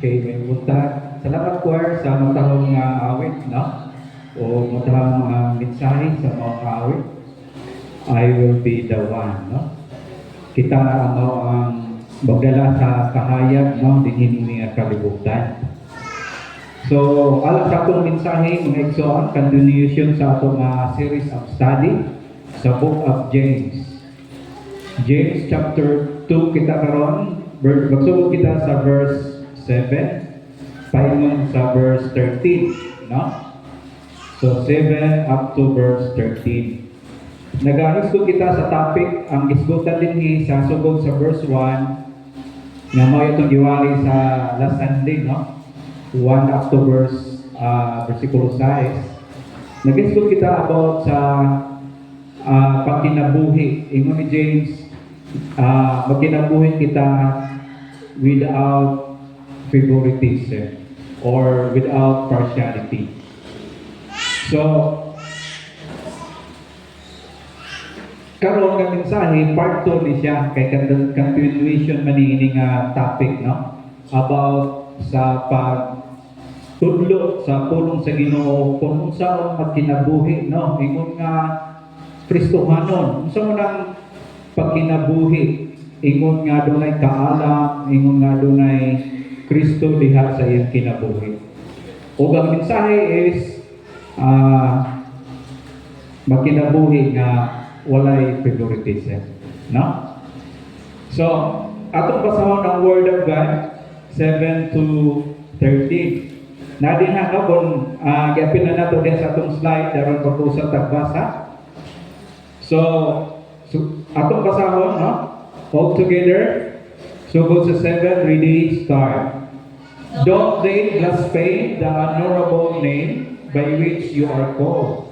kay may buntag. Salamat choir sa matahong awit, no? O matahong mensahe sa mga awit. I will be the one, no? Kita ang magdala sa kahayag, no? Dinhini nga kalibutan. So, alam sa atong mensahe, mga igsoon, continuation sa atong series of study sa Book of James. James chapter 2 kita karon, magsugod kita sa verse 7, paingon sa verse 13, no? So 7 up to verse 13. Nag-ahisgo kita sa topic, ang isgutan din sa sugod sa verse 1, nga mo itong giwali sa last Sunday, no? 1 up to verse versikulo 6. Nag-isgo kita about sa pagkinabuhi. Ingon ni James, magkinabuhi kita without favoritism or without partiality. So, karon nga mensahe, part 2 ni siya, kay continuation man ni nga topic, no? About sa pagtudlo sa pulong sa Ginoo, kung saan magkinabuhi, no? Ingon nga Kristohanon, unsa man ang pagkinabuhi, ingon nga dunay kaalam, ingon nga dunay Kristo diha sa iyang kinabuhi. Ug ang mensahe is magkinabuhi nga walay favoritism, no? So, atong basahon ang Word of God 7 to 13. Nadin ha no kung gapin na nato diha sa atong slide daron pag-usap tagbasa. So atong basahon, no? All together. So go to 7, ready, start. Don't they blaspheme the honorable name by which you are called?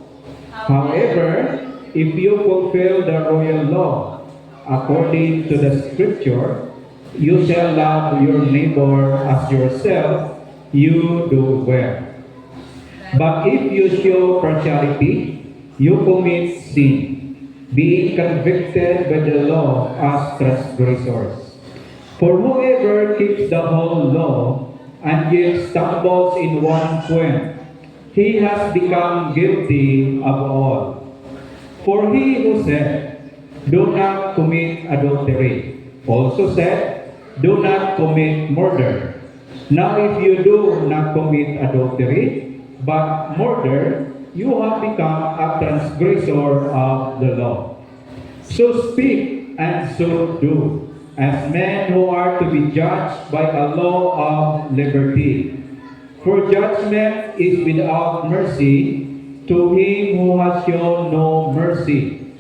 However, if you fulfill the royal law according to the scripture, you shall love your neighbor as yourself, you do well. But if you show partiality, you commit sin, being convicted by the law as transgressors. For whoever keeps the whole law and yet stumbles in one point, he has become guilty of all. For he who said, "Do not commit adultery," also said, "Do not commit murder." Now if you do not commit adultery, but murder, you have become a transgressor of the law. So speak and so do, as men who are to be judged by a law of liberty. For judgment is without mercy to him who has shown no mercy.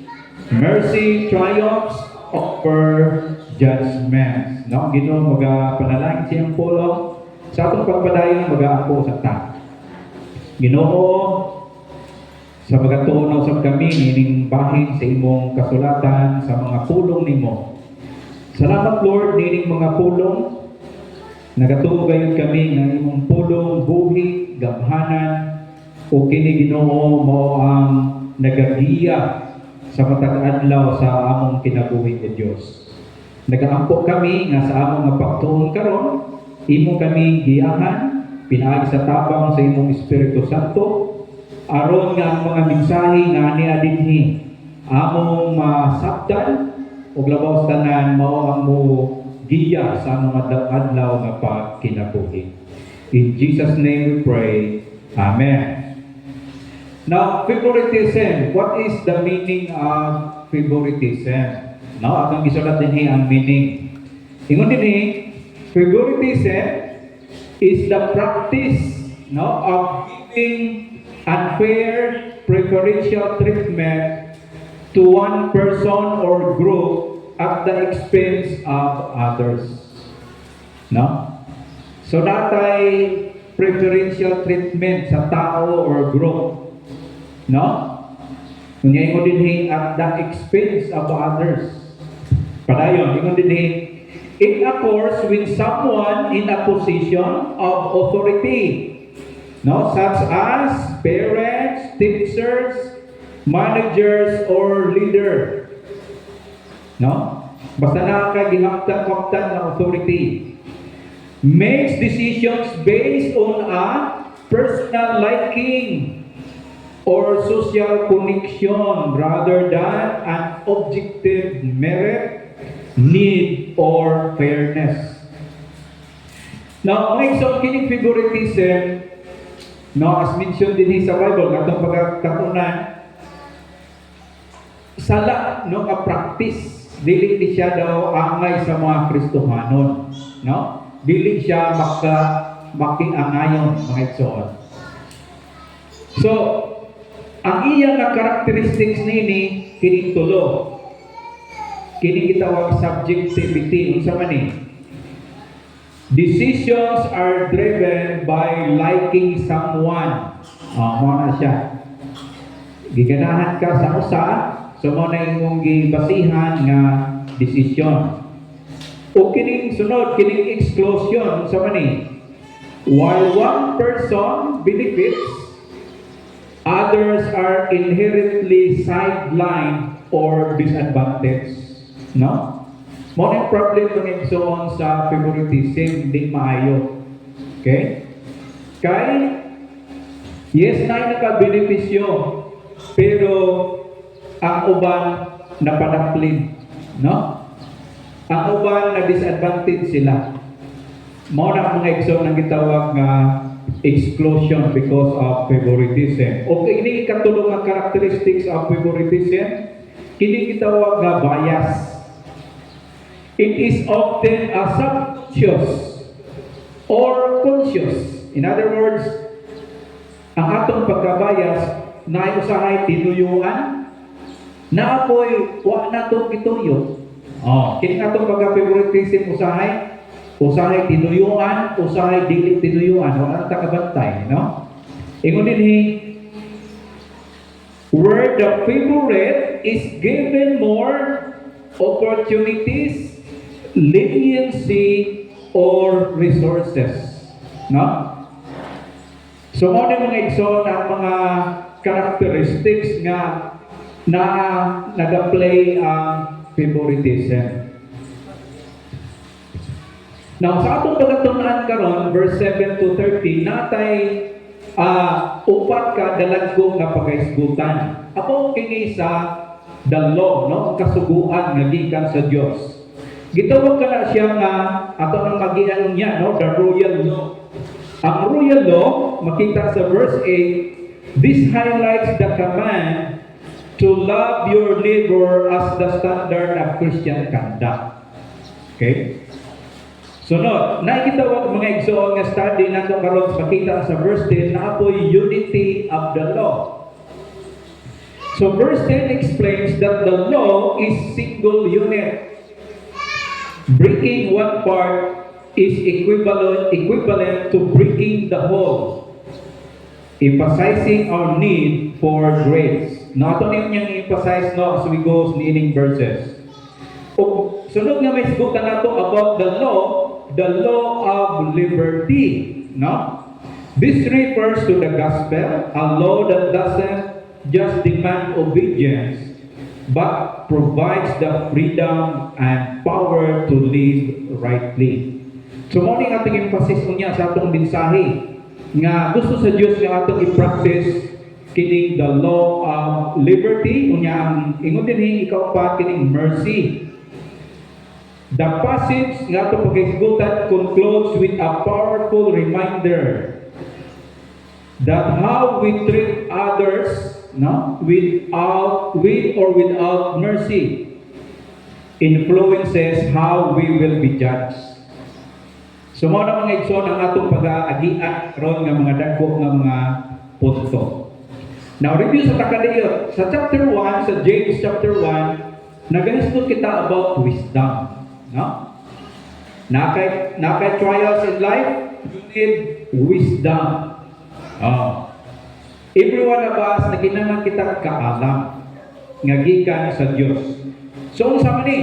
Mercy triumphs over judgment. No, Ginoo magapanalangin siyang pulong sa atong pagpadayon mag-aako sa ta. Ginoo, sa magatunaw sa kami nining bahin sa imong kasulatan sa mga pulong nimo. Salamat Lord nining mga pulong. Nagatuo gayud kami ng imong pulong buhi, gamhanan o kini Ginoo mo ang nagagiya sa matag adlaw sa among kinabuhi ni Dios. Nagaampo kami nga sa among pagtuon karon, imo kami giyahan pinaagi sa tabang sa imong Espiritu Santo aron nga ang mga mensahe nga niya dinhi among masabtan ug labaw sa tanan mao ang mo giya sa mga adlaw nga pagkinabuhi. In Jesus' name we pray. Amen. Now, favoritism. What is the meaning of favoritism? Now, akong gisulat dinhi ang meaning. Ingon dinhi, favoritism is the practice, no, of giving unfair preferential treatment to one person or group at the expense of others. No? So natay preferential treatment sa tao or group. No? Kunya mo dinhi at the expense of others. Padayon, ingon dinhi, it occurs when someone in a position of authority, no, such as parents, teachers, managers, or leader. No? Basta nakakagihaptan-haptan na authority. makes decisions based on a personal liking or social connection rather than an objective merit, need, or fairness. Now, next on kining favoritism, no, as mentioned din sa Bible, katong pagkatunan, sala no ka practice, dili ni siya daw angay sa mga Kristohanon, no? Dili siya makiangayon mga igsoon. So, ang iya nga characteristics nini kini tulo. Kini gitawag subjectivity. Unsa man ni? Decisions are driven by liking someone. Mo na siya. Giganahan ka sa usa, so mo na imong gibasihan nga desisyon. O kining sunod, kining exclusion sa mani. While one person benefits, others are inherently sidelined or disadvantaged. No? Mo na problem ng igsoon sa favoritism, hindi maayo. Okay? Kay, yes na naka-benepisyo, pero ang uban napadaplin. No? Ang uban na disadvantage sila. Mao na mga igsoon ang gitawag nga exclusion because of favoritism. Okay, ini katulong nga characteristics of favoritism, kini gitawag nga bias. It is often a subconscious or conscious. In other words, ang atong pagkabayas na usahay tinuyuan, na ako'y wa na itong ituyo. Kini atong pagka-favoritism usahay tinuyuan, usahay dili tinuyuan, wala ta kabantay, no? Ingon dinhi, where the favorite is given more opportunities, leniency, or resources, no? So mo din mga igsoon ang mga characteristics nga na nag-play ang favoritism. Now, sa atong pagkatunan karon, verse 7 to 13, natay upat ka dalagko nga pagaisgutan. Ako kini sa the law, no? Kasuguan nga gikan sa Dios. Gitawag ka na siya nga ato nang magian niya, no? The royal law. Ang royal law, makita sa verse 8, this highlights the command to love your neighbor as the standard of Christian conduct. Okay? Sunod, nakikitawag mga igsoon nga study nato karon makita sa verse 10 na apoy unity of the law. So verse 10 explains that the law is single unit. Breaking one part is equivalent to breaking the whole, emphasizing our need for grace. Now, ito niyang emphasize no, as we go meaning verses. O, sunod nga may sigutan na ito about the law of liberty. No? This refers to the gospel, a law that doesn't just demand obedience, but provides the freedom and power to live rightly. So, morning ating emphasis niya sa atong mensahe nga gusto sa Dios nga atong i-practice kining the law of liberty, unya ang ingon dinhi ikaw pa kining mercy. The passage nga atong paghisgutan concludes with a powerful reminder that how we treat others, no, with or without mercy influences how we will be judged. So mo na mga igsoon ang atong pag-aagian karon nga mga dagko nga mga punto. Now review sa takadiyot sa chapter 1 sa James chapter 1 nagahisgot kita about wisdom, no? Nakay trials in life, you need wisdom. Every one of us naginahanglan kita kaalam nga gikan sa Dios. So unsa man ni?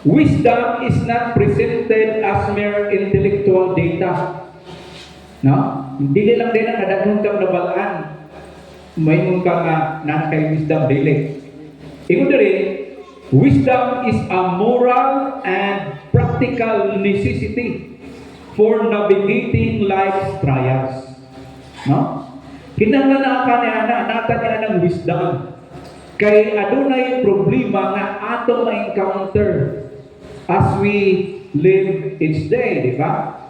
Wisdom is not presented as mere intellectual data. No? Hindi lang din ang nadaghang kang nabalaan. May mong ka nga nanakay wisdom dili. Ingon diri, Wisdom is a moral and practical necessity for navigating life's trials. No? Kinahanglan ka niya na nata niya ng wisdom. Kay adunay problema nga ato ma-encounter as we live each day, di ba?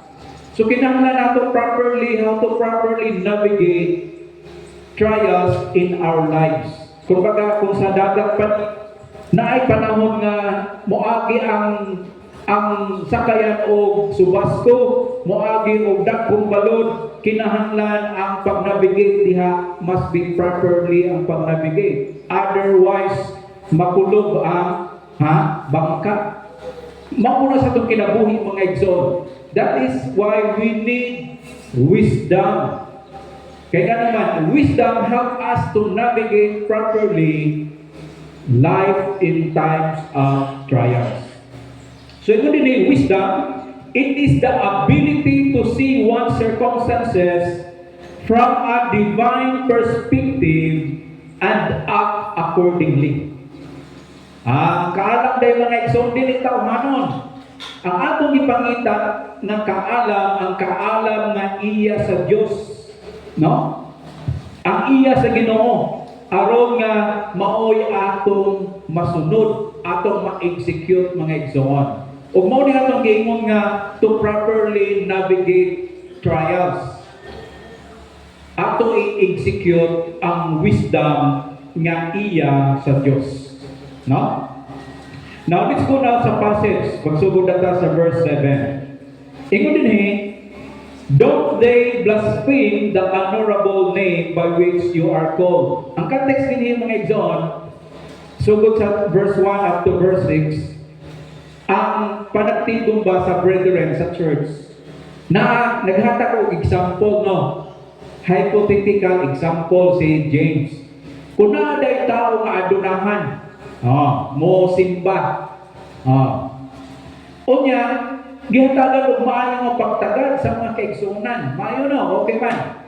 So kinahanglan nato how to properly navigate trials in our lives. Kumbaga kung sa dagat pa na ay panahon nga moagi ang sakayan o subasko, moagi og dakong balod, kinahanglan ang pag-navigate diha must be properly ang pag-navigate. Otherwise, makulog ang bangka. Mauna sa itong kinabuhi mga igsoon. That is why we need wisdom. Kaya naman, wisdom help us to navigate properly life in times of trials. So ito din yung wisdom, it is the ability to see one's circumstances from a divine perspective and act accordingly. Kaalam dahil mga igsoon din itaw hanon. Ang atong ipangita ng kaalam, ang kaalam nga iya sa Diyos. No? Ang iya sa Ginoo aron nga maoy atong masunod, atong ma-execute mga igsoon. Ug mao ni atong giingon nga to properly navigate trials. Ato i-execute ang wisdom nga iya sa Dios. No? Now let's go now sa passage. Pagsugod natin sa verse 7. Ingon dinhi, don't they blaspheme the honorable name by which you are called. Ang context din mga igsoon, sugod sa verse 1 up to verse 6, ang panagtibong ba sa brethren sa church na naghatag og example, no? Hypothetical example si James. Kung naaday tao nga adunahan, mo simba. Unya, gihatagan og maayo nga pagtagad sa mga kaigsuonan. Maayo na, okay man.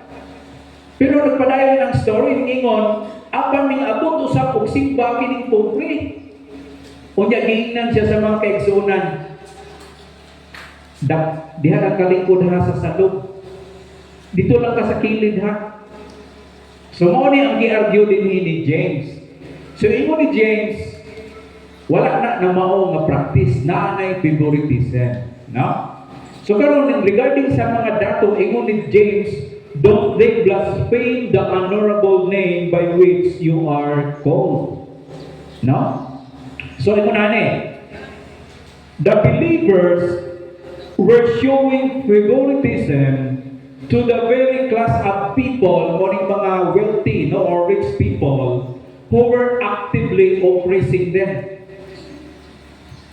Pero nagpadayon ang story ingon, apan ning abot usab og simba kining pobre. Unya giingnan siya sa mga kaigsuonan. Diha lang kalingkod ha sa salog. Dito lang ka sa kilid ha. So mo ni ang gi-argue din ni James. So imo ni James, wala na mao nga practice na anay favoritism, no? So karon regarding sa mga dato, imo ni James, don't they blaspheme the honorable name by which you are called? No? So imo nani, the believers were showing favoritism to the very class of people o mga wealthy, no, or rich people who were actively oppressing them.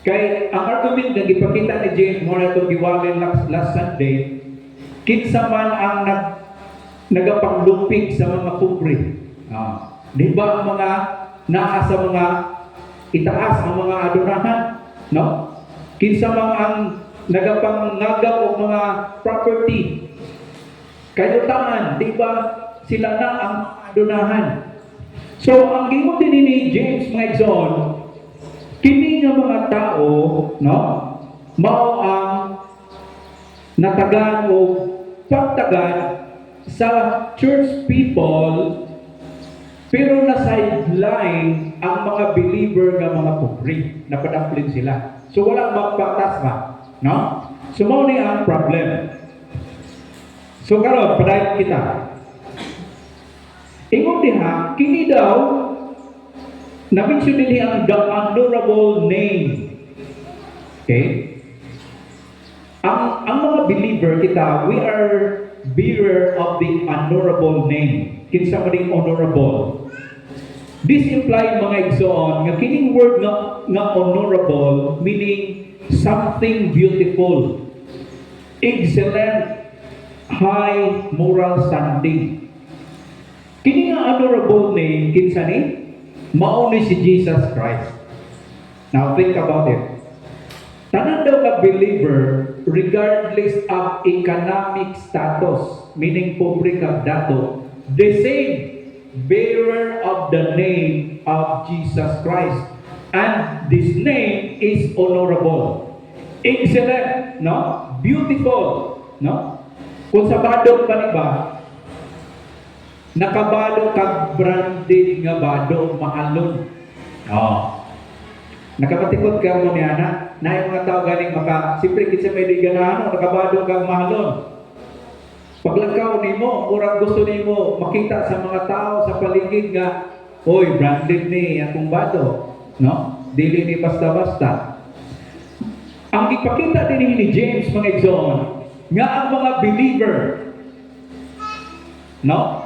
Kay ang argument nga gipakita ni James mo na itong giwalin last Sunday, kinsa man ang nagapanglupig sa mga pobre. Di ba ang mga naa sa mga itaas ang mga adorahan, no? Kinsa man ang nagapangngagaw og mga property. Kayutangan, di ba sila na ang adonahan. So ang gingon din ni James mga igsoon, kini nga mga tao, no, mao ang natagan o pagtagan sa church people, pero na sideline ang mga believer nga mga pobre, napadaplin sila. So walang magpatas ba, no? So mao ni ang problem. So karon padayon kita. Ingon diha, kini daw na-mention din ang the honorable name. Okay? Ang mga believer kita, we are bearer of the honorable name. Kinsa man ding honorable. This imply mga igsoon nga kining word nga honorable meaning something beautiful, excellent, high moral standing. Kini nga honorable name kinsa ni? Mao ni si Jesus Christ. Now think about it. Tanan daw ka believer regardless of economic status, meaning pobre ka dato, the same bearer of the name of Jesus Christ. And this name is honorable. Excellent, no? Beautiful, no? Kung sa badong pa ni ba, nakabado kag branded nga bado mahalon. Oh. Nakapatikot ka mo niya na yung mga tao galing siyempre kitsa may di ganano, nakabado kag mahalon. Paglakaw nimo, murag gusto nimo makita sa mga tao sa paligid nga, oy, branded ni akong bado, no? Dili ni basta-basta. Ang ipakita din ni James mga igsoon nga ang mga believer, no?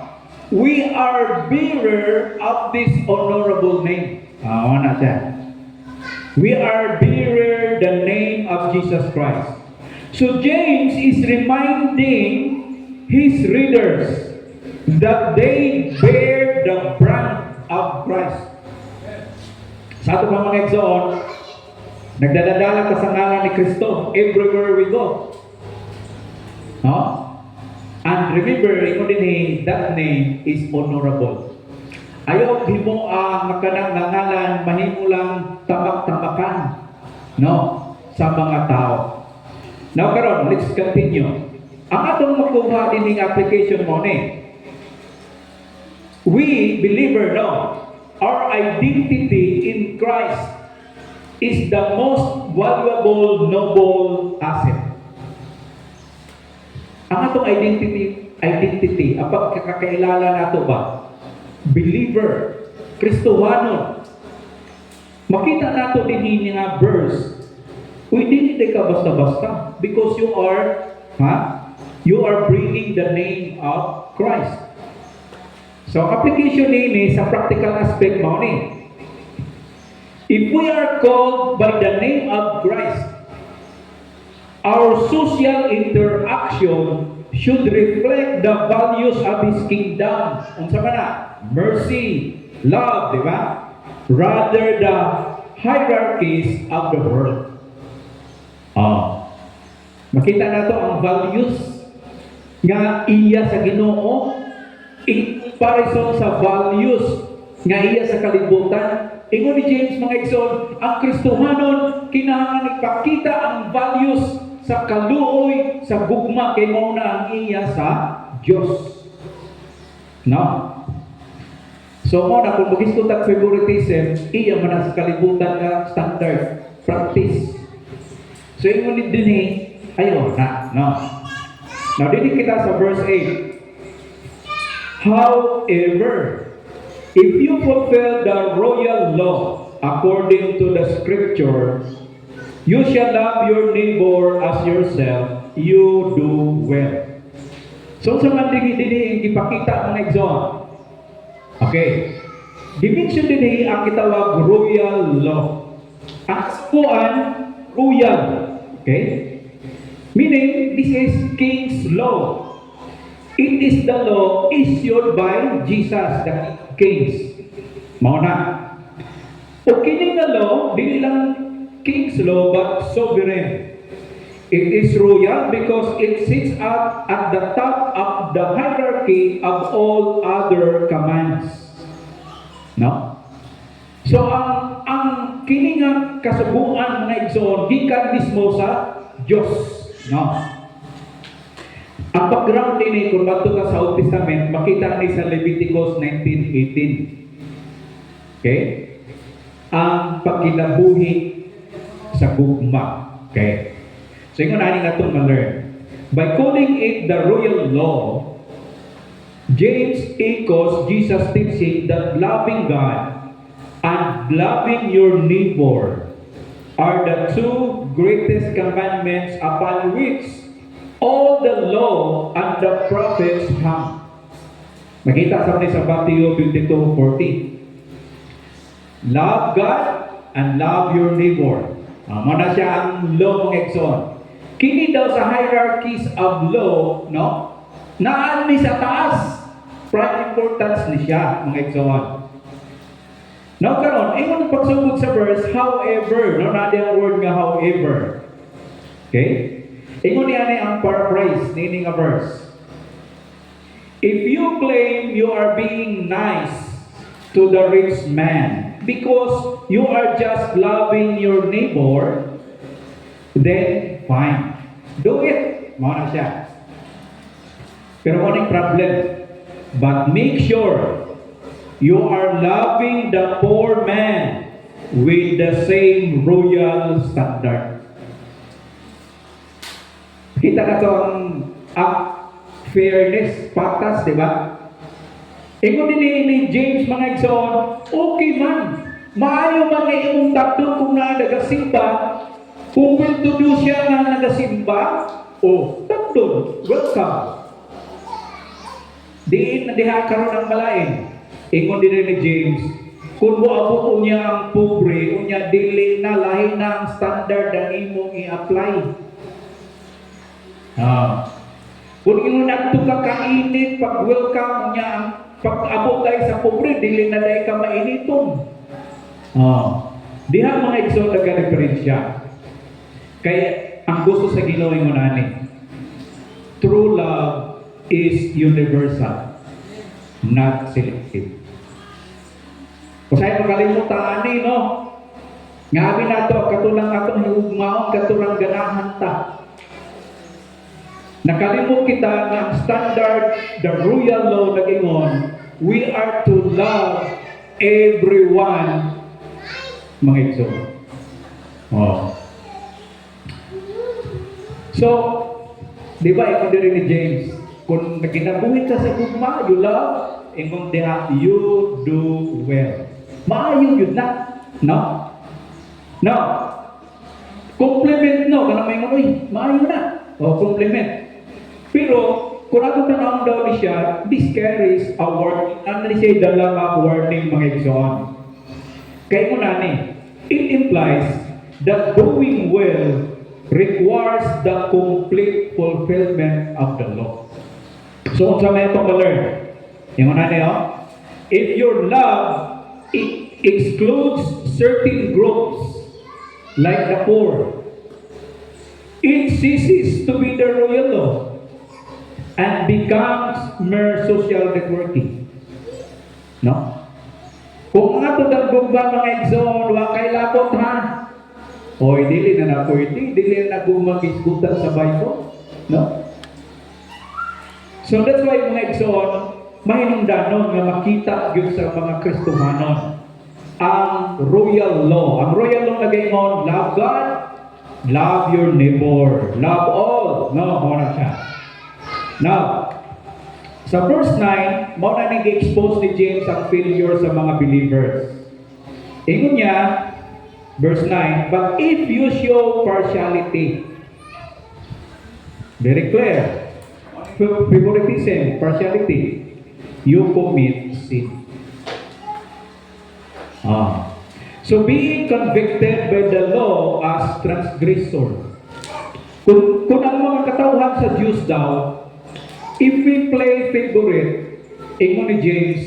We are bearer of this honorable name. Ano siya? We are bearer the name of Jesus Christ. So James is reminding his readers that they bear the brand of Christ. Sa ato mga igsoon, nagdadala ka sa ngalan ni Kristo everywhere we go. No? And remember, that name is honorable. Ayaw mo ang makanang nangalan, mahimo lang tamak-tamakan, no? Sa mga tao. Now, karon, let's continue. Ang atong makuha din ng application mo ni, we believer know our identity in Christ is the most valuable, noble asset. Ang atong identity, ang pagkakailala nato ba? Believer, Kristohano. Makita nato din nga verse. Uy, dili ka basta-basta because you are bringing the name of Christ. So, application ni sa practical aspect mo ni. If we are called by the name of Christ, our social interaction should reflect the values of His kingdom. Unsa ba na? Mercy, love, di ba? Rather the hierarchies of the world. Makita na to ang values nga iya sa Ginoo in comparison sa values nga iya sa kalibutan. Ingon ni James mga igsoon, ang Kristohanon kinahanglan ipakita ang values sa kaluoy, sa gugma kay mao na ang iya sa Dios. No? So mo na kung magisto tag favoritism, iya man sa kalibutan nga standard practice. So ingon ni dinhi ayo na, no. Now dili kita sa verse 8. However, if you fulfill the royal law according to the scripture, you shall love your neighbor as yourself, you do well. So sa man dili ipakita ang igsoon. Okay. Dimension din ang kitawag royal law. Ang sukuan, royal. Okay? Meaning, this is King's law. It is the law issued by Jesus, the Kings. Mao na. O kining na law, dili lang King's law, but sovereign. It is royal because it sits at the top of the hierarchy of all other commands. No? So, ang kiningang kasubuan mga igsoon, gikan mismo sa Diyos. No? Ang background din kung bato ka sa Old Testament, makita ni sa Leviticus 19:18. Okay? Ang pagkinabuhi sa gugma. Okay? So, yung nanin na itong ma-learn. By calling it the royal law, James echoes Jesus' teaching that loving God and loving your neighbor are the two greatest commandments upon which all the law and the prophets hang. Makita sa Matthew 22:40. Love God and love your neighbor. Muna siya ang law mga igsoon. Kini daw sa hierarchies of law, no? Naan ni sa taas. Prime importance ni siya mga igsoon. Now karon, ingon pagsugod sa verse, however, no na ang word nga however. Okay? Ingon niya ni ang paraphrase ni nga verse. If you claim you are being nice to the rich man, because you are just loving your neighbor, then fine. Do it. Mao na siya. Pero ano yung problem? But make sure you are loving the poor man with the same royal standard. Kita na ito ang fairness, patas, di ba? Ingon din ni James mga igsoon, okay man, maayo man nga imong tatlo kung na nagasimba, kung will to do siya nga nagasimba, tatlo, welcome. Diin na diha karon ang malain. Ingon din ni James, kung moabot niya ang pobre, unya dili na lahi na ang standard ang imong i-apply. Kung ingon adto ka kainit pag welcome niya ang pag-abot tayo sa pobre, dili na dahil ka mainiton. Diha mga igsoon nagka-referensya. Kaya ang gusto sa Ginoo ingon ani, true love is universal, not selective. Kung sa'yo makalimutan ani, no? Ngabi na ito, katulang atong higugmaon, katulang ganahan ta. Nakalimut kita ng standard, the royal law na gingon, we are to love everyone, mga igsoon. So, di ba, ikaw din ni James, kung nagkinabuhin ka sa gugma, you love, ingon diha, you do well. Maayo yun na. No? No. Compliment, no? Kanang may ngunoy, maayo na. Compliment. Pero, kung ako tanong daw ni siya, this carries a warning. Ano ni siya dala warning mga igsoon? Kaya mo na ni, it implies that doing well requires the complete fulfillment of the law. So, unsa may itong ma-learn? Yung una niyo, if your love excludes certain groups, like the poor, it ceases to be the royal law and becomes mere social networking. No? Kung nga ito dagbog ba mga igsoon, wakay lapot ha? Oy, dili na pwede, dili na gumagisgutan sa Bible. No? So that's why mga igsoon, mahinungdanon nga makita yun sa mga Kristohanon ang royal law. Ang royal law na gayon, love God, love your neighbor, love all. No, muna siya. Now, sa verse 9, muna nag-expose ni James ang failure sa mga believers. Ingon niya, verse 9, but if you show partiality, very clear, favoritism, partiality, you commit sin. So being convicted by the law as transgressor. Kung ang mga katauhan sa Diyos daw, if we play favorite, ingon ni James,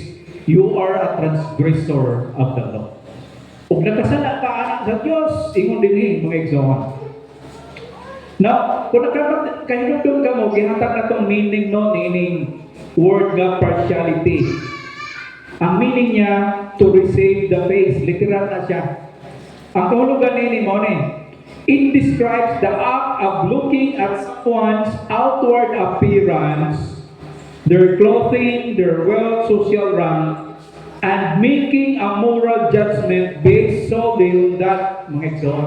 you are a transgressor of the law. Kung nakasala ka anak sa Diyos, ingon din mga igsoon. Now, kung nakahinutong ka mo, gihatag na itong meaning no, meaning word nga partiality. Ang meaning niya, to receive the face. Literal na siya. Ang kahulugan ni Mone, it describes the act of looking at someone's outward appearance, their clothing, their wealth, social rank, and making a moral judgment based solely on that, mga igsoon.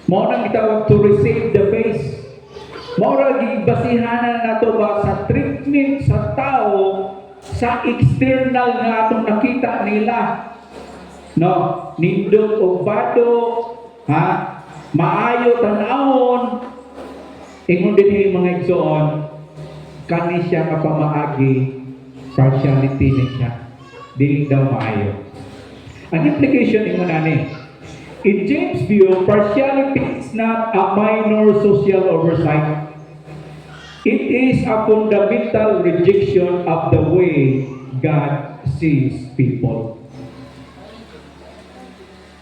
Mao nang itawag to receive the face. Moral gibasihanan nato ba sa treatment sa tao sa external nga atong nakita nila. No, nindot o bado, maayo tanawon. Ingon din mga igsoon, kani siya kapamaagi, partiality niya. Dili daw maayo. Ang implication ingon ani, in James' view, partiality is not a minor social oversight. It is a fundamental rejection of the way God sees people.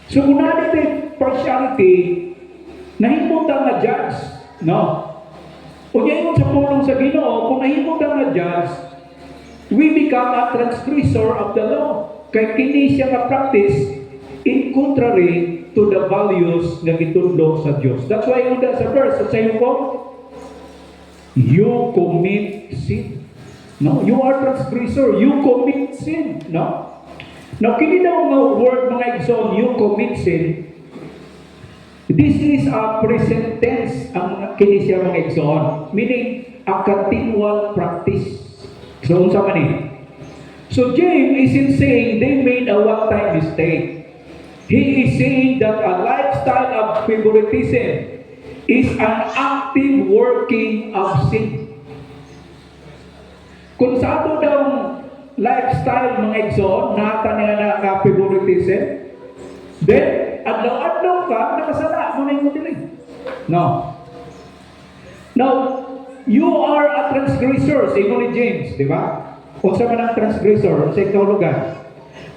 So kung natin partiality, nahimutan na judge, no? Kung yan sa pulong sa Ginoo, kung nahimutan na judge, we become a transgressor of the law. kay kini siya ma-practice in contrary to the values nga gitudlo sa Dios. That's why yung sa verse, sa iyo ko, you commit sin. No, you are transgressor, you commit sin. No? Now, kini daw nga word mga igsoon, you commit sin, this is a present tense ang kini siya mga igsoon. Meaning, a continual practice. So, unsa man ni? So, James isn't saying they made a one-time mistake. He is saying that a lifestyle of favoritism is an active working of sin. Kung sa ato daw lifestyle mga igsoon, nata niya na favoritism, then adlaw-adlaw ka, nakasala mo na yung dili. No. Now, you are a transgressor, sa ni James, di ba? Kung sa manang transgressor, sa ikaw lugar.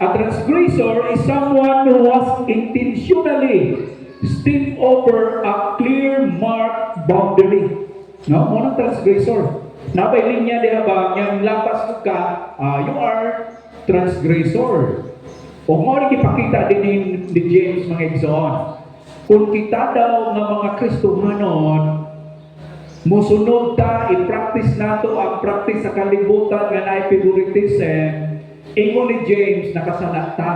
A transgressor is someone who has intentionally stepped over a clear marked boundary. No? Munang transgressor. Nabay linya di ba, yung lapas ka, you are transgressor. O mo rin ipakita din ni James mga igsoon. Kung kita daw ng mga Kristohanon, musunod ta, i-practice nato ang practice sa kalibutan nga na favoritism, ingon ni James, nakasala ta.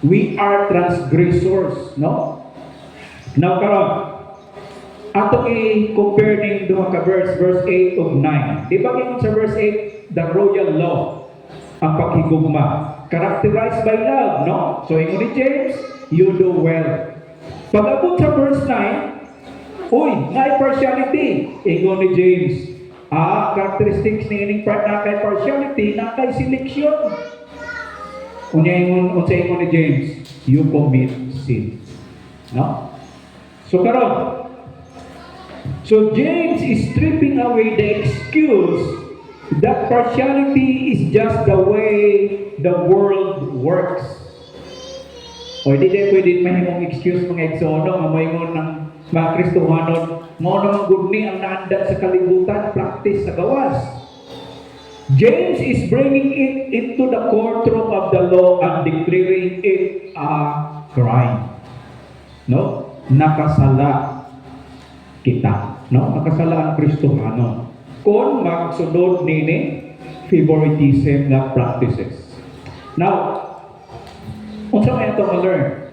We are transgressors, no? Now, karon, ato i-compare ning duha ka verse 8 of 9. Di ba ingon sa verse 8, the royal law, ang paghigugma, characterized by love, no? So, ingon ni James, you do well. Pag-abot sa verse 9, uy, may partiality, ingon ni James, characteristics ni ining part na kay partiality, na kay selection. Unsa ingon ni James, you commit sin. No? So karon, so James is stripping away the excuse that partiality is just the way the world works. O hindi din pwede mahimong excuse mga igsoon nga moingon ng mga Kristohanon, mao naman gud ni ang naandan sa kalibutan, practice sa gawas. James is bringing it into the courtroom of the law and declaring it a crime. No? Nakasala kita. No? Nakasala ang Kristohanon kung magsunod nini favoritism na practices. Now, unsa may ato ma-learn?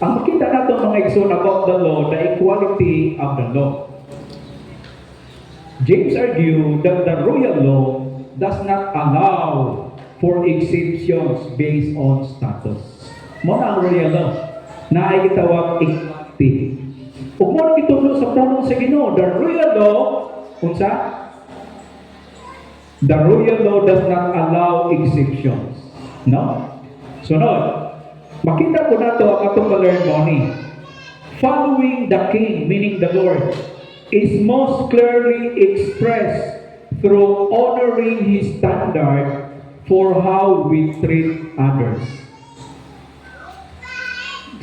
Ang makita nato mga igsoon about the law, the equality of the law. James argued that the royal law does not allow for exceptions based on status. Mo na ang royal law na ay gitawag equality. Ug mo na gitudlo sa pulong sa Ginoo, the royal law, unsa? The royal law does not allow exceptions. No? Sunod, makita po nato ang atong ma-learn mo ni. Following the King, meaning the Lord, is most clearly expressed through honoring His standard for how we treat others.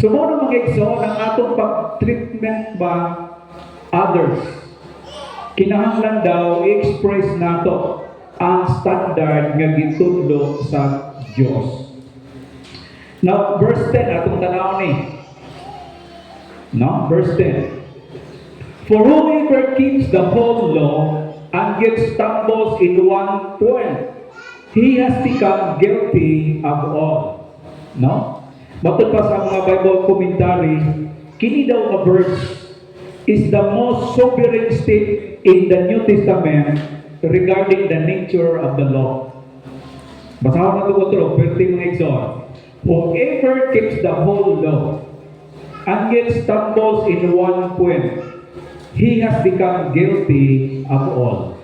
So, mo mga igsoon ang atong pag-treatment ba others. Kinahanglan daw i-express nato ang standard nga gitudlo sa Dios. Now, verse 10, atong tanaw ni. No? Verse 10. For whoever keeps the whole law and yet stumbles in one point, he has become guilty of all. No? Matod pa sa mga Bible commentary, kini daw nga verse is the most sobering statement in the New Testament regarding the nature of the law. Basahon na ito ko, perti mga igsoon. Whoever keeps the whole law and yet stumbles in one point, he has become guilty of all.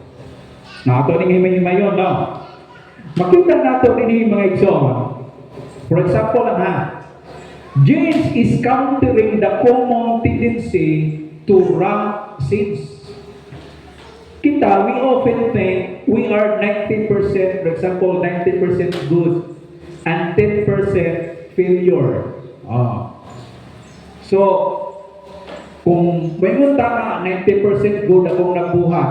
Na ito ning himay-himayon, no? Makita nato din mga igsoon. For example, James is countering the common tendency to rank sins. Kita, we often think we are 90%, for example, 90% good and 10% failure. So, kung may tama, 90% good akong nabuhat,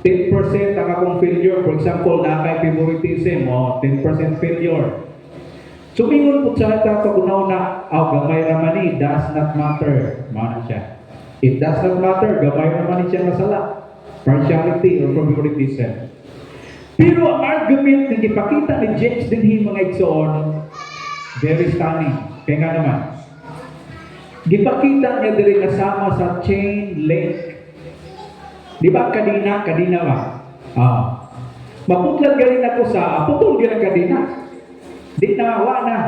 10% ang akong failure, for example, na kay favoritism, 10% failure. Sumingon po sa ita pagunaw na, gamay raman ni, does not matter. Mana siya. It does not matter, gamay raman ni siya masala. Partiality or favoritism. Pero ang argument na ipakita ni James din mga igsoon, very stunning. Kaya nga naman, gipakita niya din kasama sa chain link. Di ba kadina ba? Maputlan galing ako sa, putol galing kadina. Di na, na.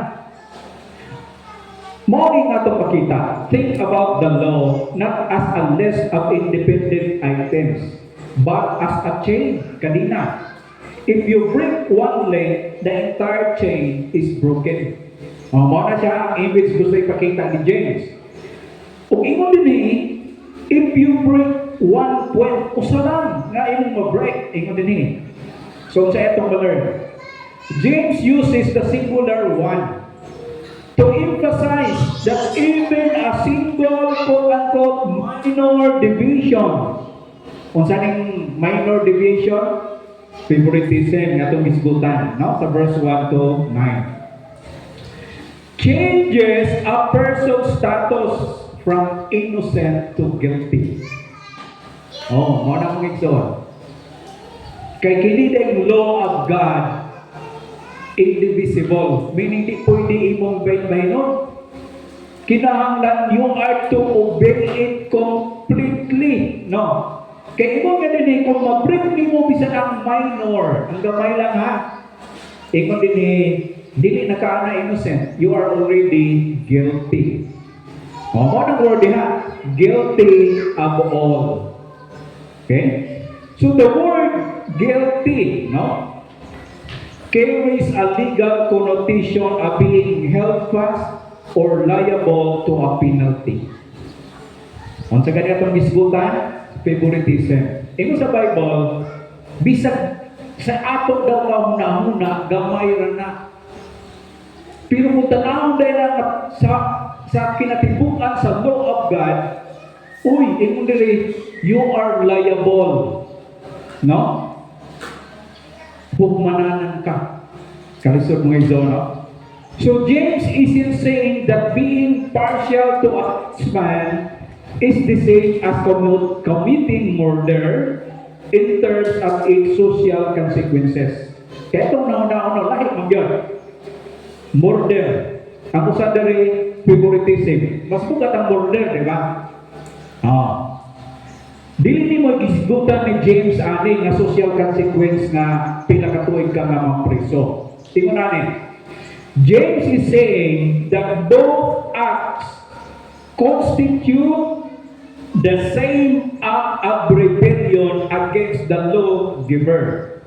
Mauling nga itong pakita. Think about the law not as a list of independent items, but as a chain, kadina. If you break one link, the entire chain is broken. Muna siya, image gusto ipakita ni James. Kung ingon din if you break one point, usalan nga imong ma-break, ingon din So sa itong ma-learn, James uses the singular one to emphasize that even a single quote-unquote minor deviation, kung saan minor deviation, favoritism nga itong isgutan, no? Sa verse 1 to 9. Changes a person's status from innocent to guilty. Muna mong igsoon. Kay kinidang law of God, indivisible, meaning di pwede imong bain-bainon. Kinahanglan you are to obey it completely, no? Kaya imong nga din kung mag-break mo bisan ang minor, ang gamay lang ha. Imong din dili na ka na innocent, you are already guilty. Mo nang word ha, guilty of all. Okay? So the word guilty, no? Carries a legal connotation of being held fast or liable to a penalty. Kung sa ganitong misgutan, favoritism. Imo sa Bible, bisag sa ato daw kahuna-huna, gamay ra na. Pero kung tanawin dahil na sa kinatibukan sa law of God, imo diri, you are liable. No? Hukmananan ka. Kalisod mga izo, no? So James isn't saying that being partial to a man is the same as committing murder in terms of its social consequences. Kaya itong nauna-una, lahit mong yun. Murder. Ang usa diri favoritism. Mas bukat ang murder, di ba? Dili ni mo gisgutan ni James ani nga social consequence nga pinakatuig ka nga mampriso. Tingnan natin. James is saying that both acts constitute the same act of rebellion against the lawgiver.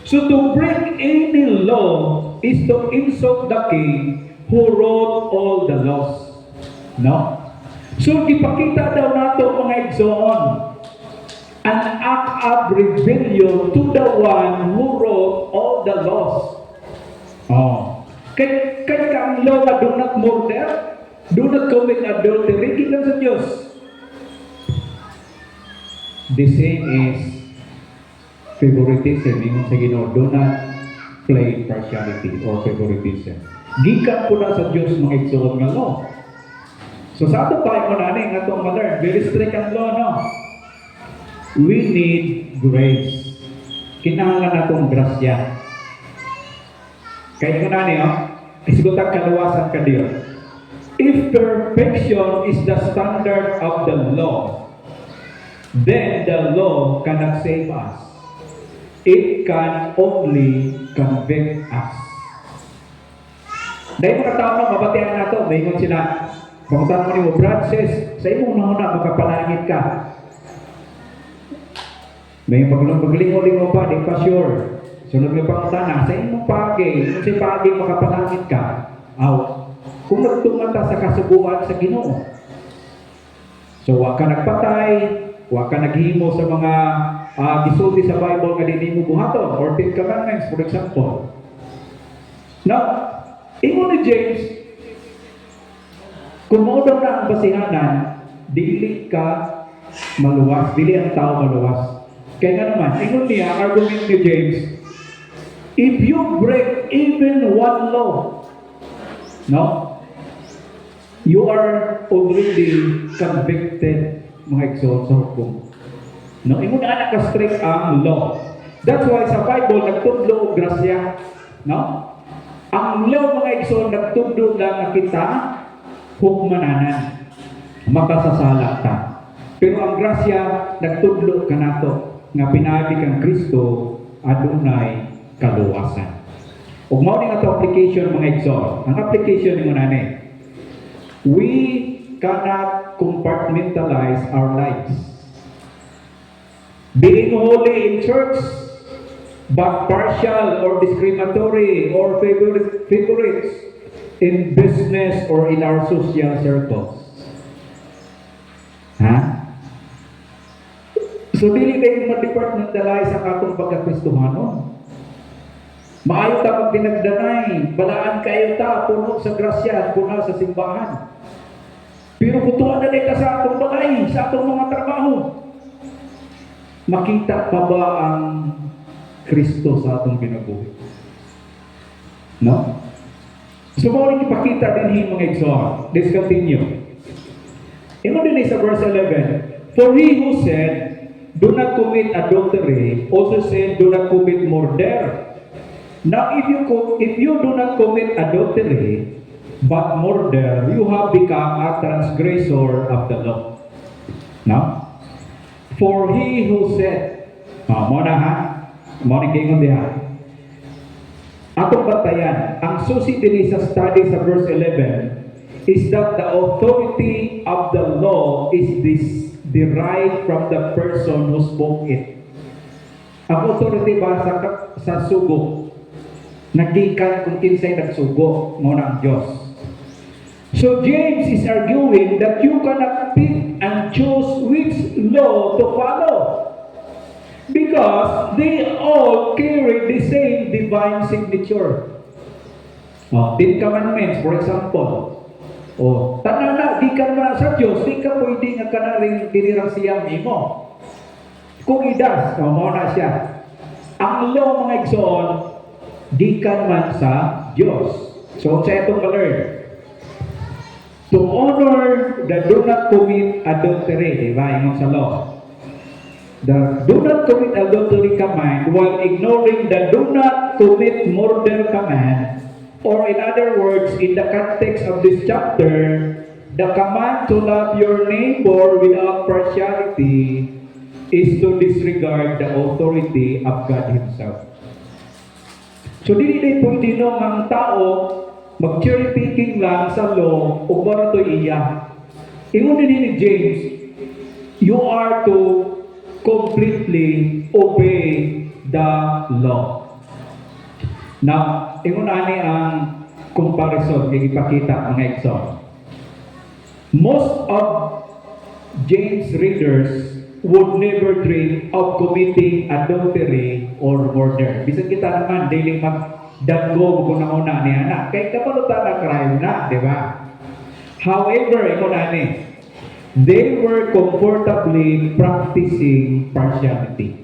So to break any law is to insult the king who wrote all the laws. No? So ipakita daw nato mga igsoon, an act of rebellion to the one who wrote all the laws. Kaya ang law na do not murder, do not commit adultery, gikan sa Diyos. The same is favoritism. Ingon sa Ginoo, do not play partiality or favoritism. Gikan po na sa Diyos mga igsoon nga law. So sa ato pa mo nani nga itong mother, very strict ang law, no? We need grace. Kinahanglan natong grasya. Kaya ko nani, isgutang kaluwasan ka diyo. If perfection is the standard of the law, then the law cannot save us. It can only convict us. Dahil mga tao na mabatihan na ito, may ingon sila, pangutahan mo ni mo, Brad says, sa imong nahuna, makapalangit ka. May maglingo-lingo pa, di pa sure. Sunod may pangutahan, sa imong pagi, kung sa pagi makapalangit ka, kung nagtumata sa kasubuan sa Ginoo. So, wag ka nagpatay, wag ka naghimo sa mga gisulti sa Bible nga di mo buhaton, or 10 commandments, for example. Now, ingon ni James, kung maudang na ang basihanan, dili ka maluwas, dili ang tao maluwas. Kaya nga naman, ingon niya, argument ni James, if you break even one law, No? You are already convicted, mga igsoon, sa hukom. No? Ingon na ka-strict ang law. That's why sa Bible, nagtudlo og grasya. No? Ang law, mga igsoon, nagtudlo lang na kita hukmananan. Makasasala ta. Pero ang grasya, nagtudlo ka nato nga pinaagi kang Kristo adunay kaluwasan. Ug mao ni ato application, mga igsoon. Ang application ni nani, we cannot compartmentalize our lives. Being holy in church, but partial or discriminatory or favorites in business or in our social circles. Ha? So, dili kayo ma-departmentalize ang atong pagkakristohanon. Maayo ta pag pinagdanay, balaan kayo ta, puno sa grasya, puno sa simbahan. Pero kutuan na ka sa atong bagay, sa atong mga trabaho. Makita pa ba ang Kristo sa atong ginabuhi? No? So, mauling ipakita din mga igsoon. Let's continue. Ino din sa verse 11, for he who said, do not commit adultery, also said, do not commit murder. Now, if you do not commit adultery, but murder, you have become a transgressor of the law. No? For he who said, muna ha, muna kingon diha. Atong batayan, ang susi din sa study sa verse 11 is that the authority of the law is derived from the person who spoke it. Ang authority ba sa sugo? Nagikan kung kinsay nagsugo, muna ang Diyos. So James is arguing that you cannot pick and choose which law to follow because they all carry the same divine signature. Ten Commandments, for example. Tanan na, di ka naman sa Diyos, di ka pwede nga ka na rin dinirang siyang imo. Kung idas, mo na siya. Ang law, mga igsoon, di ka naman sa Diyos. So, sa itong ka-learn. To honor the do not commit adultery, di ba? Yung sa law. The do not commit adultery command while ignoring the do not commit murder command, or in other words, in the context of this chapter, the command to love your neighbor without partiality is to disregard the authority of God Himself. So, dili pwede nung ang tao mag-cherry picking lang sa law o para to iya. Ingon din ni James, you are to completely obey the law. Now, ingon ani ang comparison yung ipakita mga igsoon. Most of James readers would never dream of committing adultery or murder. Bisan kita naman, daily magdanggo kung una ni anak. Kaya kapalutan na crime na, di ba? However, ito na ni, they were comfortably practicing partiality.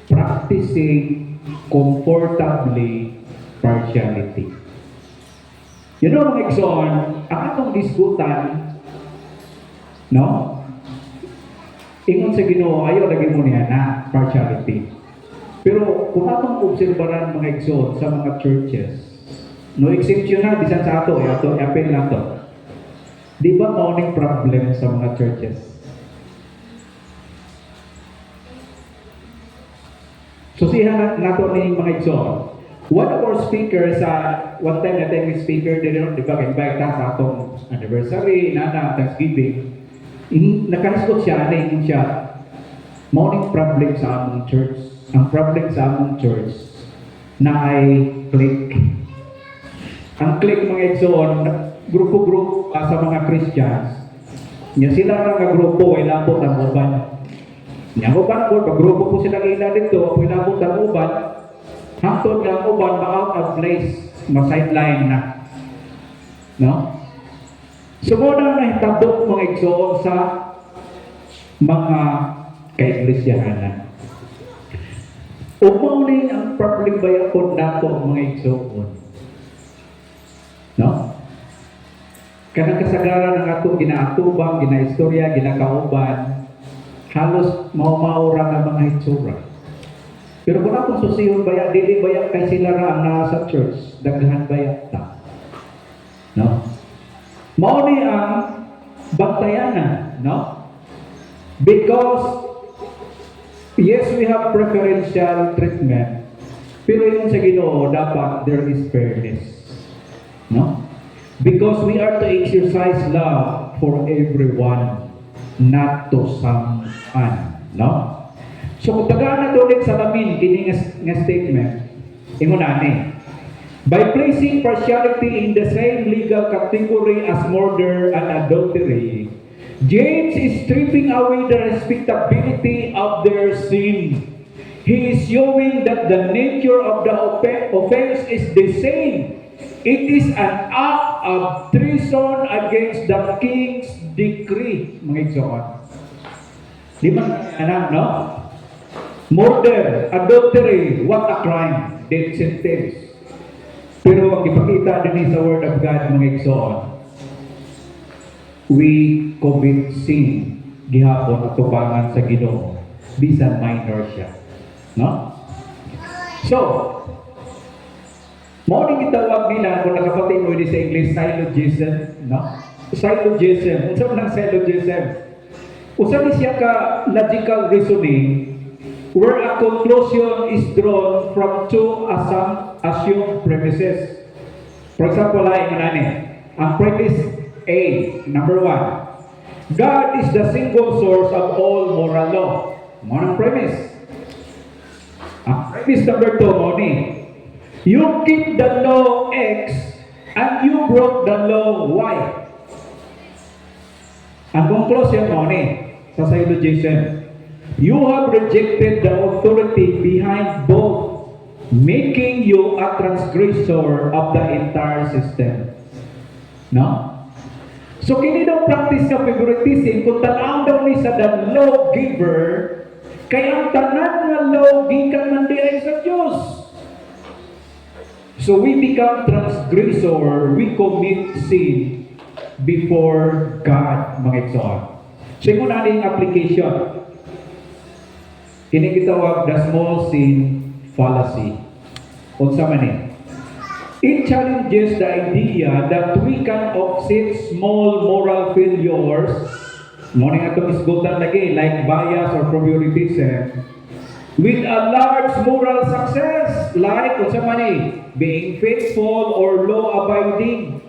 Practicing comfortably partiality. You know, mga igsoon, ang atong diskutan, no? Ingon sa Ginoo, ayaw lagi mo niya na partiality. Pero kung atong obserbaran mga igsoon sa mga churches, no exception na, bisan sa ato, ato, apel na to. Di ba morning problem sa mga churches? So siya nato ni mga igsoon. One of our speakers, one time natin speaker, di ba, invite ta sa atong anniversary, Thanksgiving. Nakahisgot siya, naingon siya, morning problem sa among church. Ang problem sa among church na ay clique. Ang clique mga igsoon, grupo-grupo sa mga Christians, niya sila nga grupo ay labot ang uban. Niya uban po, pag grupo po sila ila dito, ay labot ang uban, hangtod nga uban ma-out of place, ma-sideline na. No? So muna nahitabok mga igsoon sa mga kaiglesia. Umaw ni ang problem bayapon nato mga igsoon. No? Kanang kasagaran ng ato ginaatubang, ginaistorya, ginakauban, halos maumaura nga mga hitsura. Pero kung atong susihon baya, dili baya kay sila ra ang naa sa church, daghan baya ta. No? Mao ni ang bantayanan, no? Because yes, we have preferential treatment, pero yun sa Ginoo dapat there is fairness, no? Because we are to exercise love for everyone, not to someone, no? So kung tagaan na ulit sa lamin, kini nga statement, ingon ani, by placing partiality in the same legal category as murder and adultery, James is stripping away the respectability of their sin. He is showing that the nature of the offense is the same. It is an act of treason against the king's decree. Mga igsoon. Di man anak, no? Murder, adultery, what a crime, death sentence. Pero ang ipakita din sa Word of God, mga igsoon, we commit sin gihapon at tubangan sa Ginoo, bisan minor siya. No? So, morning itawag nila, kung nakapatid mo sa English, syllogism, no? Syllogism. Unsa man ang syllogism? Usa ni siya ka logical reasoning where a conclusion is drawn from two assumed premises. For example, ang premise A, number 1, God is the single source of all moral law. Mo ang premise. Ang premise number 2 mo ni, you keep the law X and you broke the law Y. Ang conclusion mo ni, sa syllogism, you have rejected the authority behind both, making you a transgressor of the entire system. No? So, kini daw practice nga favoritism, kung tanaw daw ni sa the lawgiver, kaya ang tanan nga law, gikan man di ay sa Diyos. So, we become transgressor, we commit sin before God, mga igsoon. So, yung natin application. Kini gitawag the small sin fallacy. Unsa man ni? It challenges the idea that we can offset small moral failures, mo ning atong isgutan lagi, like bias or favoritism, with a large moral success, like unsa man ni? Being faithful or law-abiding.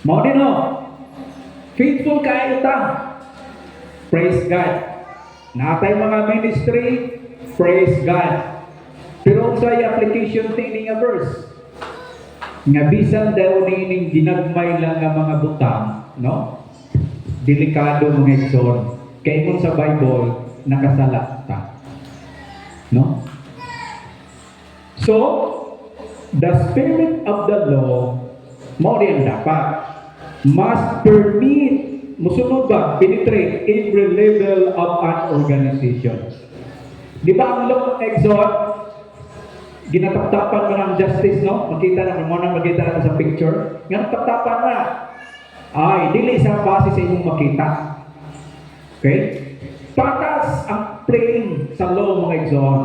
Mao din no? Faithful kayo ta. Praise God. Natay mga ministry, praise God. Pero sa application ting nga verse, nga bisan daw ning ginagmay lang nga mga butang, no? Delikado mga igsoon. Kay mo sa Bible nakasala ta. No? So, the spirit of the law mo rin dapat must permit, musunod ba, penetrate every level of an organization. Di ba ang law ng Exod, ginataptapan mo ng justice, no? Makita na, makita na sa picture. Nga taptapan na. Ay, dili isang base sa inyong makita. Okay? Patas ang playing sa law mga Exod.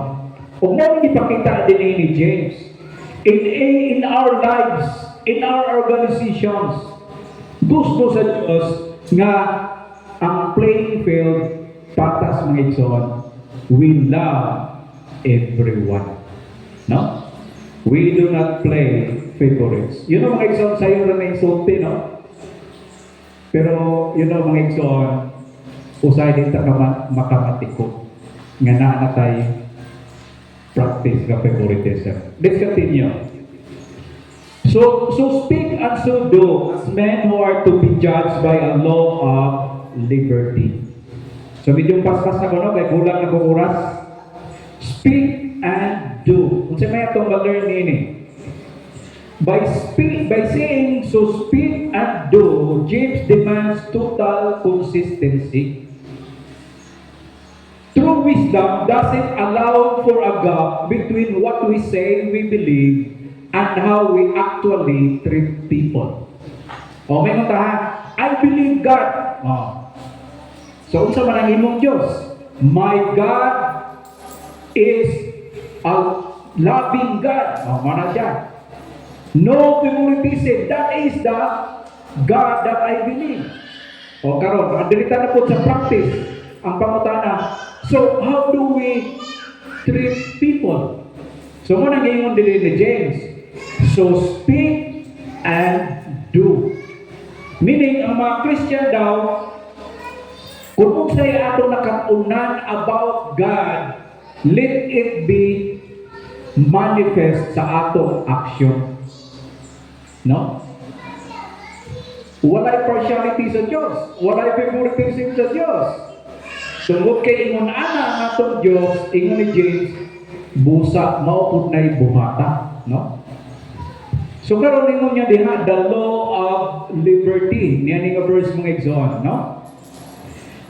Huwag namin ipakita din ni James. In our lives, in our organizations, gusto sa Diyos nga ang playing field patas mga igsoon. We love everyone. No? We do not play favorites. You know mga igsoon, sa'yo na insulti, no? Pero, you know mga igsoon, usay din ta makamatiko nga naanatay practice ka favoritism. Let's continue. So speak and so do as men who are to be judged by a law of liberty. So medyo paspas na ko, no? Kaya kulang na kong oras. Speak and do. Kung sa may itong ma-learn ini. By saying, so speak and do, James demands total consistency. True true wisdom doesn't allow for a gap between what we say we believe and how we actually treat people. O may matahan, I believe God. So, unsa man ang imong Diyos? My God is a loving God. Mana siya? No favoritism. That is the God that I believe. O karon, adilita na po sa practice ang pangutana. So, how do we treat people? So, mo nang ingon dili ni James. So, speak and do. Meaning, ang mga Christian daw, kung unsay ato nakatunan about God, let it be manifest sa atong action. No? Walay partiality sa Diyos. Walay favoritism sa Diyos. Tungod kay ingon ana ang atong Diyos, ingon ni James, busa maupod na'y buhata. No? So karon ingon niya diha, the law of liberty. Niya nga verse mong exon, no?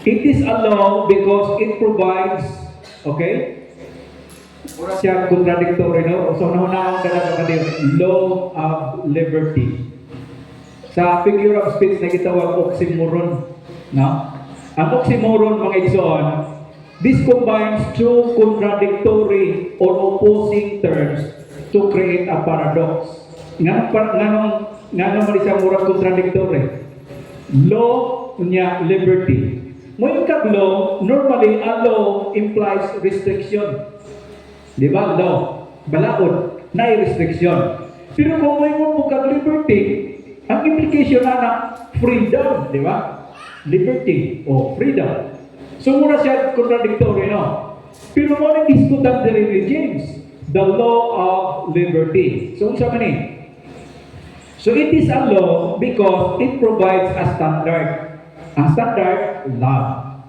It is a law because it provides, okay? Ura siya contradictory, no? So nahunaon talaga kanil law of liberty. Sa figure of speech na gitawag oxymoron, no? Ang oxymoron, mga igsoon, this combines two contradictory or opposing terms to create a paradox. Nganong man siya murag contradictory? Law niya liberty. Mo yung law, normally a law implies restriction. Di ba? Law. Balaod na restriction. Pero kung mo yung liberty, ang implication na freedom, di ba? Liberty o freedom. So mura siya contradictory, no? Pero mo nang diskutan din ni James, the law of liberty. So unsa man ni? So it is a law because it provides a standard. Ang standard, love.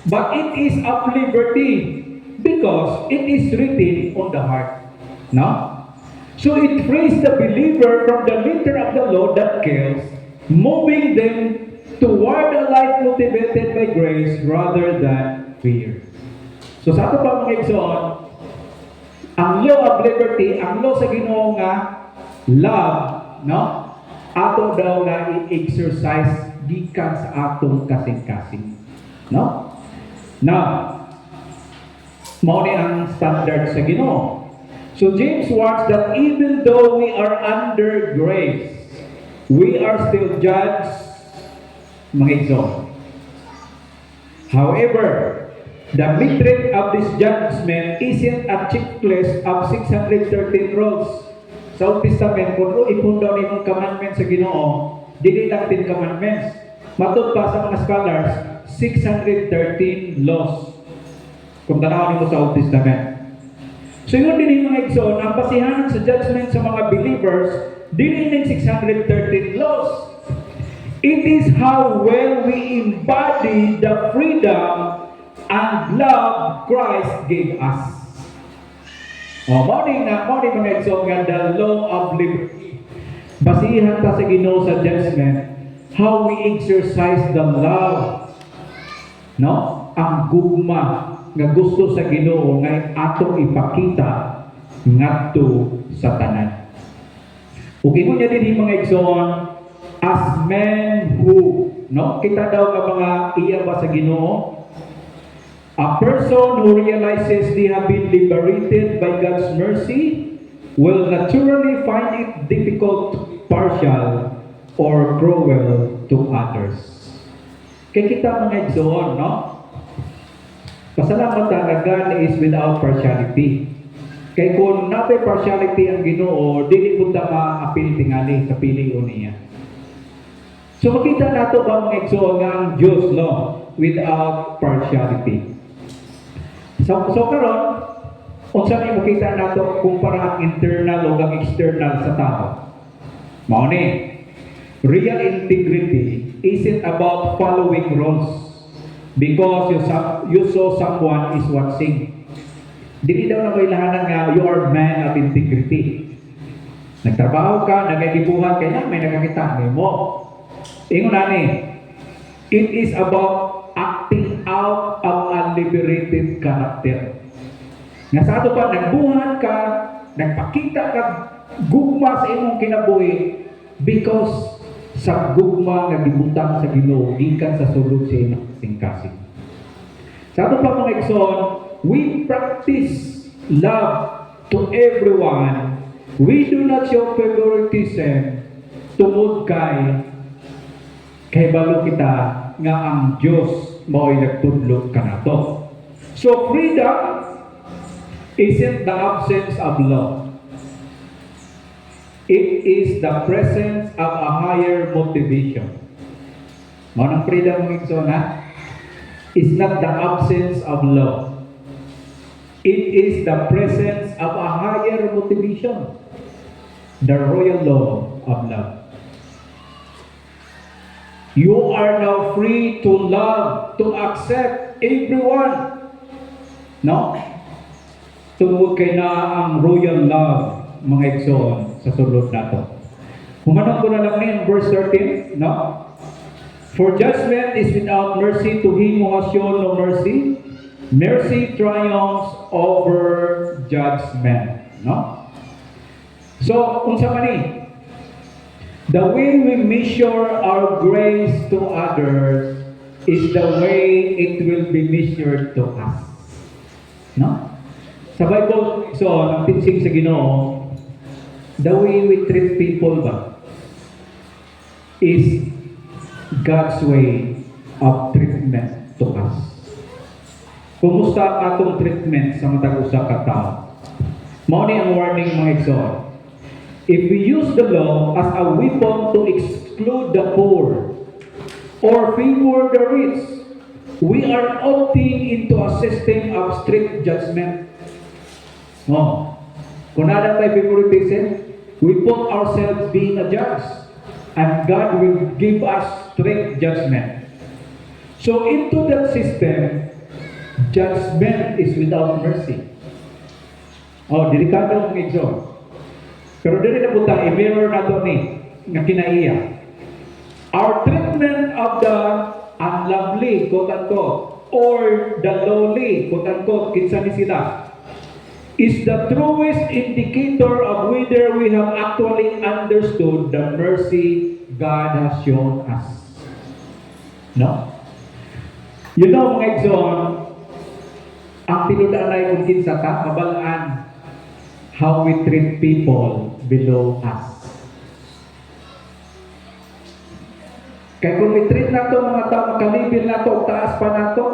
But it is of liberty because it is written on the heart. No? So it frees the believer from the letter of the law that kills, moving them toward a life motivated by grace rather than fear. So sa ato pa mga igsoon, ang law of liberty, ang law sa Ginoo nga love, no? Ato daw nga i-exercise gikan sa atong kasing-kasing. No? Now, mao ni ang standard sa Ginoo. So James warns that even though we are under grace, we are still judged, mga igsoon. However, the metric of this judgment isn't a checklist of 613 rules. Sa Old Testament, kung ipon daw nimong commandments sa Ginoo, dili lang 10 commandments. Matod pa sa mga scholars, 613 laws. Kung tanaw nimo sa Old Testament. So yun din yung mga igsoon, ang basihan sa judgment sa mga believers, dili ng 613 laws. It is how well we embody the freedom and love Christ gave us. Morning mga igsoon nga, the law of liberty. Basihan ta sa Ginoo sa judgment, how we exercise the love. No? Ang gugma nga gusto sa Ginoo nga atong ipakita ngadto sa tanan. Ug ingon niya dinhi mga igsoon, as men who, no? Kita daw nga mga iya ba sa Ginoo? A person who realizes they have been liberated by God's mercy will naturally find it difficult to be partial or cruel to others. Kaya kita mga igsoon, no? Pasalamat na God is without partiality. Kaya kung napay partiality ang Ginoo, dili punta ma-apil tingali sa pili niya. So makita nato ba mga igsoon nga ang Diyos, no? Without partiality. So karon, unsa ni makita nato kumpara ang internal o ang external sa tao? Mao ni, real integrity isn't about following rules. Because you saw someone is watching. Dili daw na kailangan nga you are man of integrity. Nagtrabaho ka, nagagibuhan, kaya may nakakita mo. Ingon na ni, it is about acting out of a liberated demonstrated character. Nga sa ato pa, nagbuhat ka, nagpakita ka, gugma sa imong kinabuhi because sa gugma nga gibutang sa Ginoo gikan sa sulod sa imong kasing-kasing. Sa ato pa mga igsoon, we practice love to everyone. We do not show favoritism tungod kay balo kita nga ang Dios mao'y nagtudlo kanato. So freedom isn't the absence of love. It is the presence of a higher motivation. Manang freedom ng igsoon ha? Is not the absence of love. It is the presence of a higher motivation. The royal law of love. You are now free to love, to accept everyone. No? Tungod kay na ang royal love, mga igsoon, sa sulod nato. Humanong ko na lang ni verse 13, no? For judgment is without mercy to him who has shown no mercy. Mercy triumphs over judgment, no? So, unsa man ni? The way we measure our grace to others is the way it will be measured to us. No? Sa Bible, so, ang teaching sa Ginoo, the way we treat people ba is God's way of treatment to us. Kumusta atong treatment sa matag usa ka tawo? Mao ni ang warning mga igsoon. If we use the law as a weapon to exclude the poor or favor the rich, we are opting into a system of strict judgment. No. Kung nada tayo favoritism, we put ourselves being a judge, and God will give us strict judgment. So into that system, judgment is without mercy. Oh, delikado ang igsoon. Pero dili na punta, i-mirror na ito ni, nga kinaiya. Our treatment of the unlovely, quote-unquote, or the lowly, quote-unquote, kinsa ni sila, is the truest indicator of whether we have actually understood the mercy God has shown us. No? You know, mga igsoon, ang tinudaan ay kung kinsa ta, mabalaan how we treat people below us. Kaya kung i-treat na ito mga tao, makalibil na ito, taas pa na ito,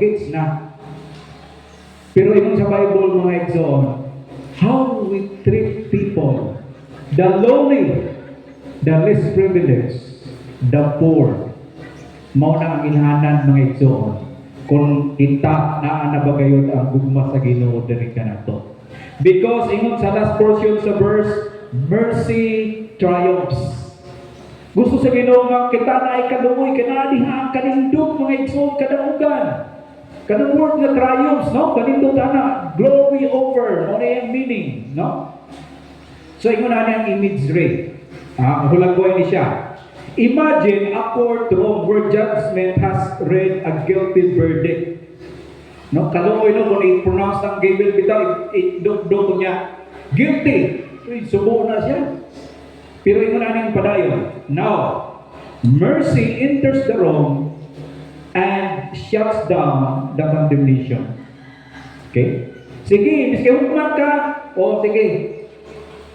gets na. Pero yung sa Bible mga igsoon, how we treat people, the lowly, the less privileged, the poor, mao na ang ilhanan mga igsoon, kung kita na nabagayod ang gugma sa Ginoo diri kanato. Because ingon sa last portion sa verse, mercy triumphs. Gusto sa Ginoo nga kita na ay kaluoy, kanadiha ang kanindog mga igsoon kadaugan. Kanang word nga triumphs, no? Kanindog na glory over, mo na yung meaning, no? So ingon na ang imagery. Hulagoy ni siya. Imagine a courtroom where judgment has read a guilty verdict. No, kaluoy no kung i-pronounce ng Gabriel bitaw, i-do niya guilty. Subo na siya. Pero ingon na niyang padayon. Now, mercy enters the room and shuts down the condemnation. Okay? Sige, miski hukman ka, o sige,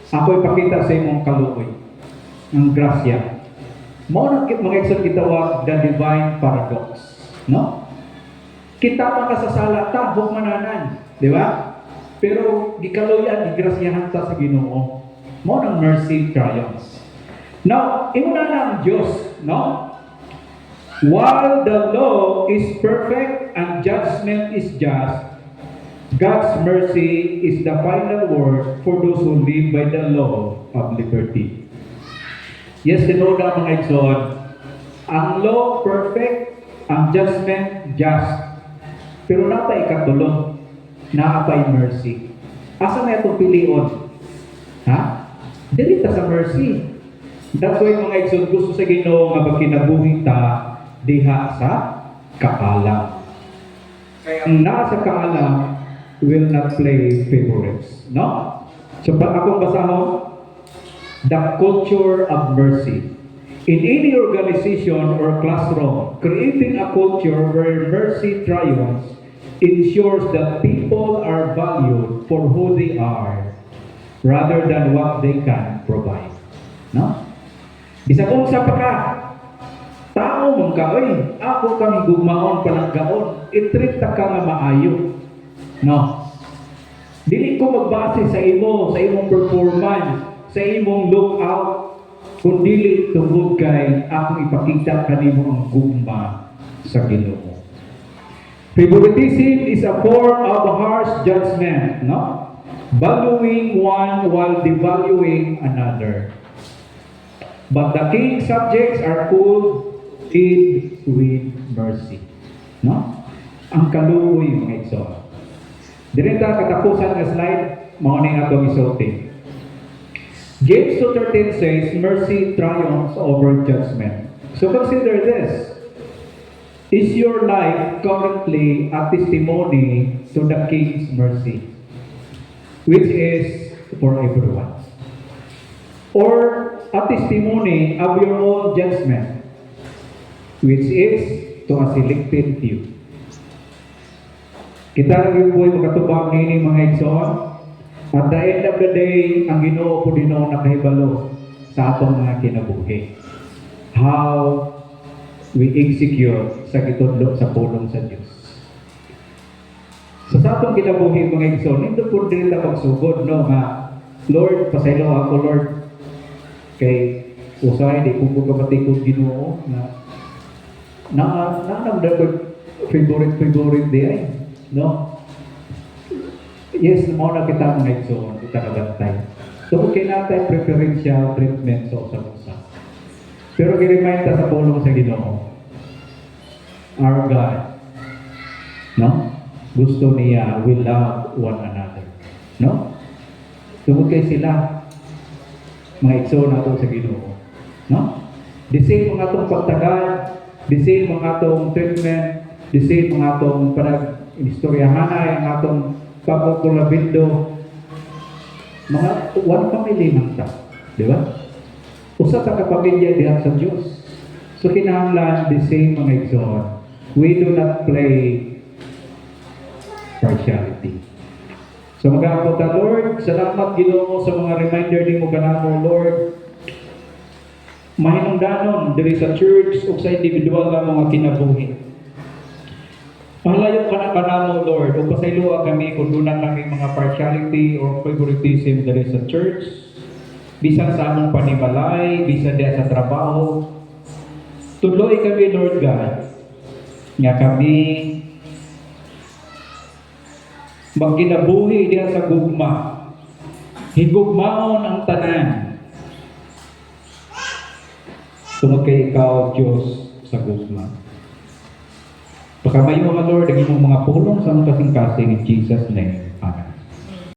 ako ipakita sa imong kaluoy ng grasya. Mao na mga igsoon gitawag the divine paradox, no? Kita makasasala ta hukmananan, di ba? Pero gikaluyan, gigrasyahan ta sa Ginoo. Mao nang mercy triumphs. Now, imuna na ang Diyos, no? While the law is perfect and judgment is just, God's mercy is the final word for those who live by the law of liberty. Yes, tinood na mga igsoon, ang law perfect, ang judgment just. Pero napay katulong, napay mercy. Asa na itong pilion? Ha? Dili ta sa mercy. That's why mga igsoon, gusto sa Ginoo nga pagkinabuhi ta diha sa kaalam. Kaya ang nasa kaalam will not play favorites. No? So, akong basahon, the culture of mercy. In any organization or classroom, creating a culture where mercy triumphs ensures that people are valued for who they are rather than what they can provide. No? Bisag unsa pa ka, tao mong ka, oy, ako kang gugmaon palanggaon, itreat ta ka nga maayo. No? Dili ko magbase sa imo, sa imong performance, sa imong lookout, kung dili tungod kay akong ipakita kanimo ang gugma sa Ginoo. Favoritism is a form of harsh judgment, no? Valuing one while devaluing another. But the king's subjects are cooled in with mercy. No? Ang kaluoy, mga igsoon. Direta katapusan ng slide, mga na atong isulti. James 2:13 says, mercy triumphs over judgment. So consider this. Is your life currently a testimony to the King's mercy, which is for everyone? Or a testimony of your own judgment, which is to a selected few? Kita rin po'y makatubang nini mga igsoon. At the end of the day, ang Ginoo po din nakahibalo sa atong mga kinabuhi. How we execute sa gitudlo sa pulong sa Diyos. Sa atong kinabuhi mga igsoon, hindi po din na magsugod, no, nga, Lord, pasaylo ako, Lord, kay usay, di kong kabatikod Ginoo, na favorite di ay, no? Yes, mo na kita mga igsoon, kita kabantay. So, kinatay preferential treatment sa usa-usa. Pero i-remind ta sa pulong sa Ginoo, our God, no? Gusto niya, we love one another. No? Tungkol kay sila, mga igsoon nato sa Ginoo. No? The same mga atong pagtagad, the same mga atong treatment, the same mga atong panag-istoryahanay, ang atong pagkukulabindo, mga one family man ta. Di ba? Usa ta kapamilya diha sa Dios. So kinahanglan the same mga igsoon. We do not play partiality. So mag-aapot ta, Lord, salamat Ginoo sa mga reminder nimo kanamo, Lord. Mahinungdanon diri sa church ug sa individual nga mga kinabuhi. Pahalayo ka na kanamo, Lord, o pasayloa kami kung doon kami mga partiality or favoritism diri sa church, bisan sa among panimalay, bisan diya sa trabaho. Tudloy kami, Lord God, nga kami magkinabuhi diya sa gugma. Higugmaon ang tanan. Tungod kay ikaw, Diyos, sa gugma. Pakamayo mga Lord, ang imong mga pulong sa mga kasing-kasing in Jesus' name.